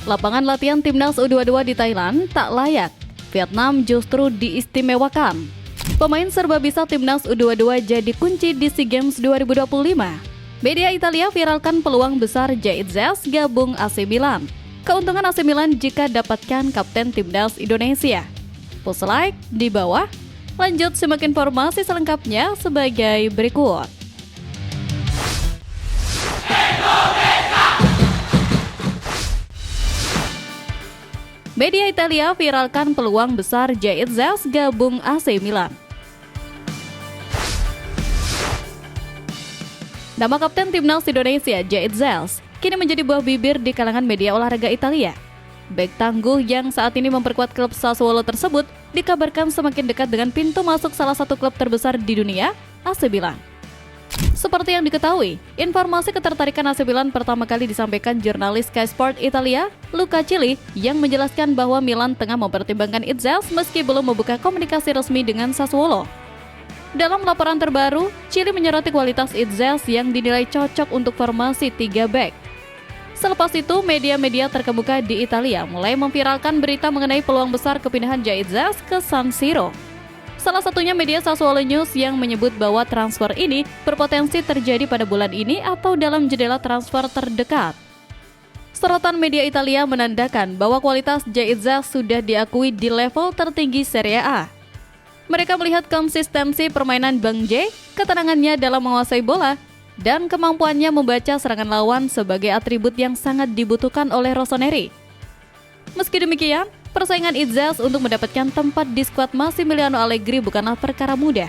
Lapangan latihan Timnas U22 di Thailand tak layak. Vietnam justru diistimewakan. Pemain serba bisa Timnas U22 jadi kunci di SEA Games 2025. Media Italia viralkan peluang besar Jahit Zes gabung AC Milan. Keuntungan AC Milan jika dapatkan kapten Timnas Indonesia. Post like di bawah. Lanjut simak informasi selengkapnya sebagai berikut. Media Italia viralkan peluang besar Jahit Zes gabung AC Milan. Nama kapten Timnas Indonesia Jahit Zes kini menjadi buah bibir di kalangan media olahraga Italia. Bek tangguh yang saat ini memperkuat klub Sassuolo tersebut dikabarkan semakin dekat dengan pintu masuk salah satu klub terbesar di dunia, AC Milan. Seperti yang diketahui, informasi ketertarikan AC Milan pertama kali disampaikan jurnalis Sky Sport Italia, Luca Cili, yang menjelaskan bahwa Milan tengah mempertimbangkan Zes meski belum membuka komunikasi resmi dengan Sassuolo. Dalam laporan terbaru, Cili menyoroti kualitas Zes yang dinilai cocok untuk formasi 3 back. Selepas itu, media-media terkemuka di Italia mulai memviralkan berita mengenai peluang besar kepindahan Jahit Zes ke San Siro. Salah satunya media Sassuolo News yang menyebut bahwa transfer ini berpotensi terjadi pada bulan ini atau dalam jendela transfer terdekat. Sorotan media Italia menandakan bahwa kualitas Jahit Zes sudah diakui di level tertinggi Serie A. Mereka melihat konsistensi permainan Bang J, ketenangannya dalam menguasai bola, dan kemampuannya membaca serangan lawan sebagai atribut yang sangat dibutuhkan oleh Rossoneri. Meski demikian, persaingan Zes untuk mendapatkan tempat di skuad Massimiliano Allegri bukanlah perkara mudah.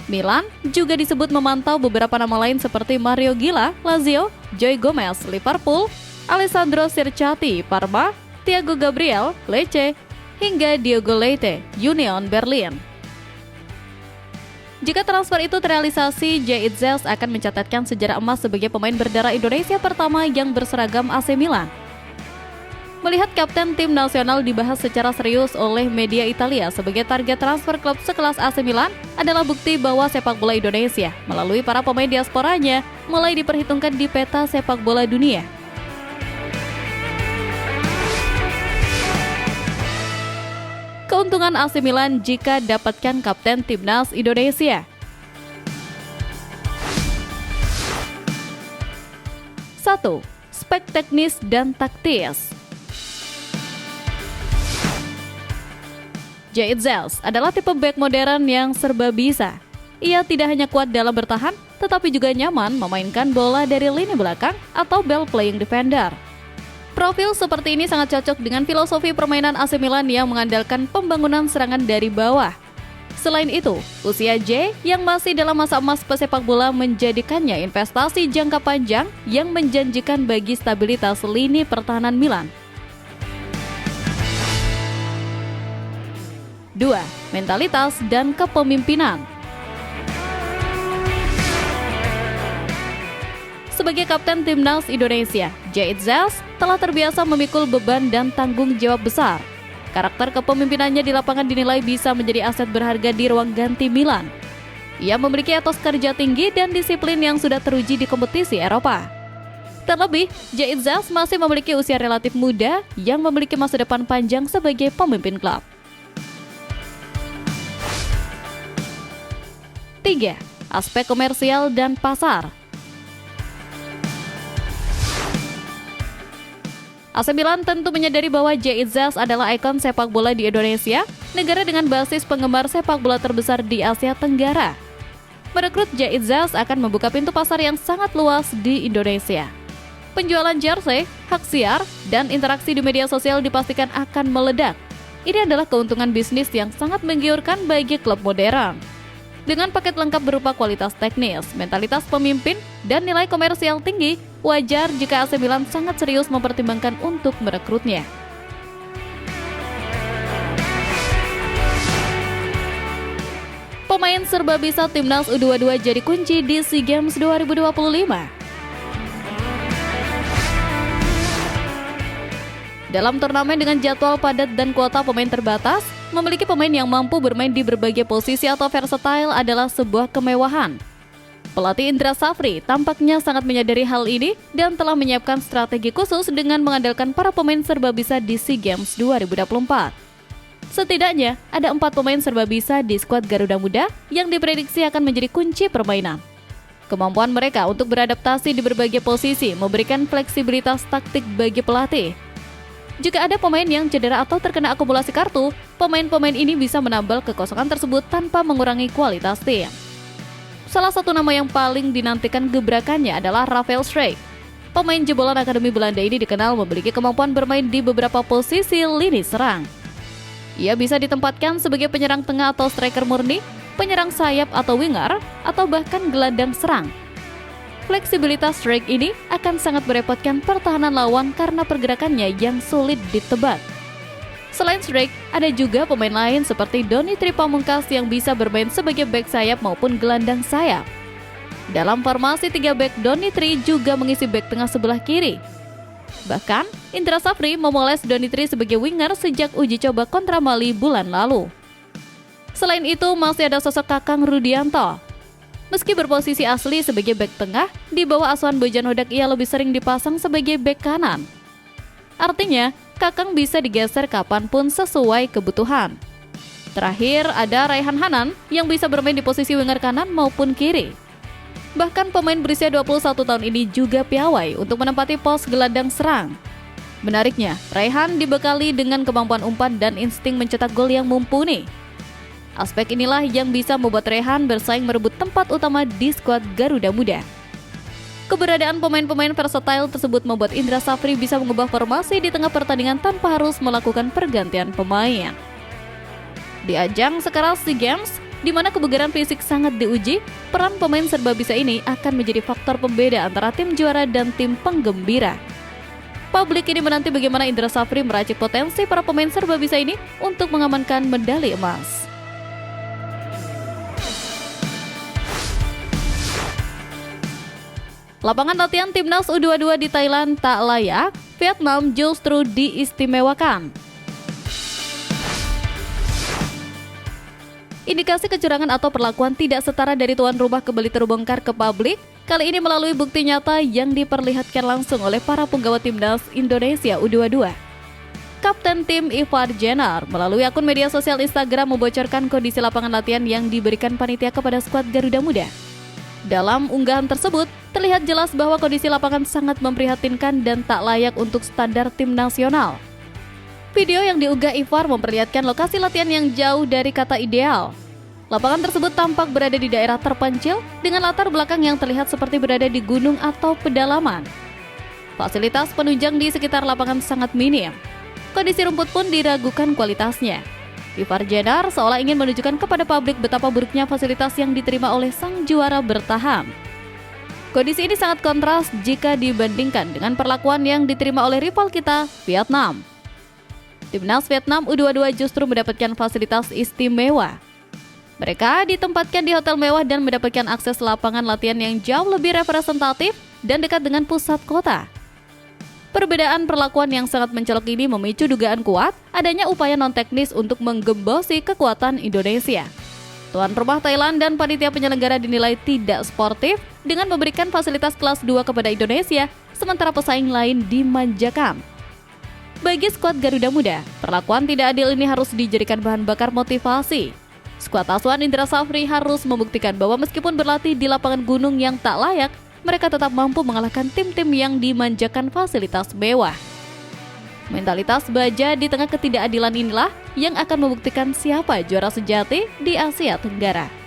Milan juga disebut memantau beberapa nama lain seperti Mario Gila, Lazio, Joy Gomez, Liverpool, Alessandro Sircati, Parma, Thiago Gabriel, Lecce, hingga Diogo Leite, Union Berlin. Jika transfer itu terrealisasi, Jahit Zes akan mencatatkan sejarah emas sebagai pemain berdarah Indonesia pertama yang berseragam AC Milan. Melihat kapten tim nasional dibahas secara serius oleh media Italia sebagai target transfer klub sekelas AC Milan adalah bukti bahwa sepak bola Indonesia melalui para pemain diasporanya mulai diperhitungkan di peta sepak bola dunia. Keuntungan AC Milan jika dapatkan kapten Timnas Indonesia. 1. Spek teknis dan taktis. Jahit Zes adalah tipe bek modern yang serba bisa. Ia tidak hanya kuat dalam bertahan, tetapi juga nyaman memainkan bola dari lini belakang atau ball playing defender. Profil seperti ini sangat cocok dengan filosofi permainan AC Milan yang mengandalkan pembangunan serangan dari bawah. Selain itu, usia J yang masih dalam masa emas pesepak bola menjadikannya investasi jangka panjang yang menjanjikan bagi stabilitas lini pertahanan Milan. 2. Mentalitas dan kepemimpinan. Sebagai kapten Timnas Indonesia, Jahit Zes telah terbiasa memikul beban dan tanggung jawab besar. Karakter kepemimpinannya di lapangan dinilai bisa menjadi aset berharga di ruang ganti Milan. Ia memiliki etos kerja tinggi dan disiplin yang sudah teruji di kompetisi Eropa. Terlebih, Jahit Zes masih memiliki usia relatif muda yang memiliki masa depan panjang sebagai pemimpin klub. 3. Aspek komersial dan pasar. AC Milan tentu menyadari bahwa Jahit Zes adalah ikon sepak bola di Indonesia, negara dengan basis penggemar sepak bola terbesar di Asia Tenggara. Merekrut Jahit Zes akan membuka pintu pasar yang sangat luas di Indonesia. Penjualan jersey, hak siar, dan interaksi di media sosial dipastikan akan meledak. Ini adalah keuntungan bisnis yang sangat menggiurkan bagi klub modern. Dengan paket lengkap berupa kualitas teknis, mentalitas pemimpin, dan nilai komersial tinggi, wajar jika AC Milan sangat serius mempertimbangkan untuk merekrutnya. Pemain serba bisa Timnas U22 jadi kunci di SEA Games 2025. Dalam turnamen dengan jadwal padat dan kuota pemain terbatas, memiliki pemain yang mampu bermain di berbagai posisi atau versatile adalah sebuah kemewahan. Pelatih Indra Safri tampaknya sangat menyadari hal ini dan telah menyiapkan strategi khusus dengan mengandalkan para pemain serbabisa di SEA Games 2024. Setidaknya ada 4 pemain serbabisa di skuad Garuda Muda yang diprediksi akan menjadi kunci permainan. Kemampuan mereka untuk beradaptasi di berbagai posisi memberikan fleksibilitas taktik bagi pelatih. Jika ada pemain yang cedera atau terkena akumulasi kartu, pemain-pemain ini bisa menambal kekosongan tersebut tanpa mengurangi kualitas tim. Salah satu nama yang paling dinantikan gebrakannya adalah Rafael Schreck. Pemain jebolan Akademi Belanda ini dikenal memiliki kemampuan bermain di beberapa posisi lini serang. Ia bisa ditempatkan sebagai penyerang tengah atau striker murni, penyerang sayap atau winger, atau bahkan gelandang serang. Fleksibilitas Schreck ini akan sangat merepotkan pertahanan lawan karena pergerakannya yang sulit ditebak. Selain Schreck, ada juga pemain lain seperti Donitri Pamungkas yang bisa bermain sebagai bek sayap maupun gelandang sayap. Dalam formasi 3 bek, Donitri juga mengisi bek tengah sebelah kiri. Bahkan, Indra Safri memoles Donitri sebagai winger sejak uji coba kontra Mali bulan lalu. Selain itu, masih ada sosok Kakang Rudianto. Meski berposisi asli sebagai bek tengah, di bawah asuhan Bojan Hodak ia lebih sering dipasang sebagai bek kanan. Artinya, Kakang bisa digeser kapanpun sesuai kebutuhan. Terakhir, ada Raihan Hanan yang bisa bermain di posisi winger kanan maupun kiri. Bahkan pemain berusia 21 tahun ini juga piawai untuk menempati pos gelandang serang. Menariknya, Raihan dibekali dengan kemampuan umpan dan insting mencetak gol yang mumpuni. Aspek inilah yang bisa membuat Raihan bersaing merebut tempat utama di skuad Garuda Muda. Keberadaan pemain-pemain versatile tersebut membuat Indra Safri bisa mengubah formasi di tengah pertandingan tanpa harus melakukan pergantian pemain. Di ajang sekelas SEA Games, di mana kebugaran fisik sangat diuji, peran pemain serbabisa ini akan menjadi faktor pembeda antara tim juara dan tim penggembira. Publik ini menanti bagaimana Indra Safri meracik potensi para pemain serbabisa ini untuk mengamankan medali emas. Lapangan latihan timnas U22 di Thailand tak layak, Vietnam justru diistimewakan. Indikasi kecurangan atau perlakuan tidak setara dari tuan rumah kembali terbongkar ke publik, kali ini melalui bukti nyata yang diperlihatkan langsung oleh para penggawa timnas Indonesia U22. Kapten tim Ivar Jenner melalui akun media sosial Instagram membocorkan kondisi lapangan latihan yang diberikan panitia kepada skuad Garuda Muda. Dalam unggahan tersebut, terlihat jelas bahwa kondisi lapangan sangat memprihatinkan dan tak layak untuk standar tim nasional. Video yang diunggah Ivar memperlihatkan lokasi latihan yang jauh dari kata ideal. Lapangan tersebut tampak berada di daerah terpencil dengan latar belakang yang terlihat seperti berada di gunung atau pedalaman. Fasilitas penunjang di sekitar lapangan sangat minim. Kondisi rumput pun diragukan kualitasnya. Ivar Jenner seolah ingin menunjukkan kepada publik betapa buruknya fasilitas yang diterima oleh sang juara bertahan. Kondisi ini sangat kontras jika dibandingkan dengan perlakuan yang diterima oleh rival kita, Vietnam. Timnas Vietnam U22 justru mendapatkan fasilitas istimewa. Mereka ditempatkan di hotel mewah dan mendapatkan akses lapangan latihan yang jauh lebih representatif dan dekat dengan pusat kota. Perbedaan perlakuan yang sangat mencolok ini memicu dugaan kuat adanya upaya non-teknis untuk menggembosi kekuatan Indonesia. Tuan rumah Thailand dan panitia penyelenggara dinilai tidak sportif dengan memberikan fasilitas kelas 2 kepada Indonesia, sementara pesaing lain dimanjakan. Bagi skuad Garuda Muda, perlakuan tidak adil ini harus dijadikan bahan bakar motivasi. Skuad asuhan Indra Safri harus membuktikan bahwa meskipun berlatih di lapangan gunung yang tak layak, mereka tetap mampu mengalahkan tim-tim yang dimanjakan fasilitas mewah. Mentalitas baja di tengah ketidakadilan inilah yang akan membuktikan siapa juara sejati di Asia Tenggara.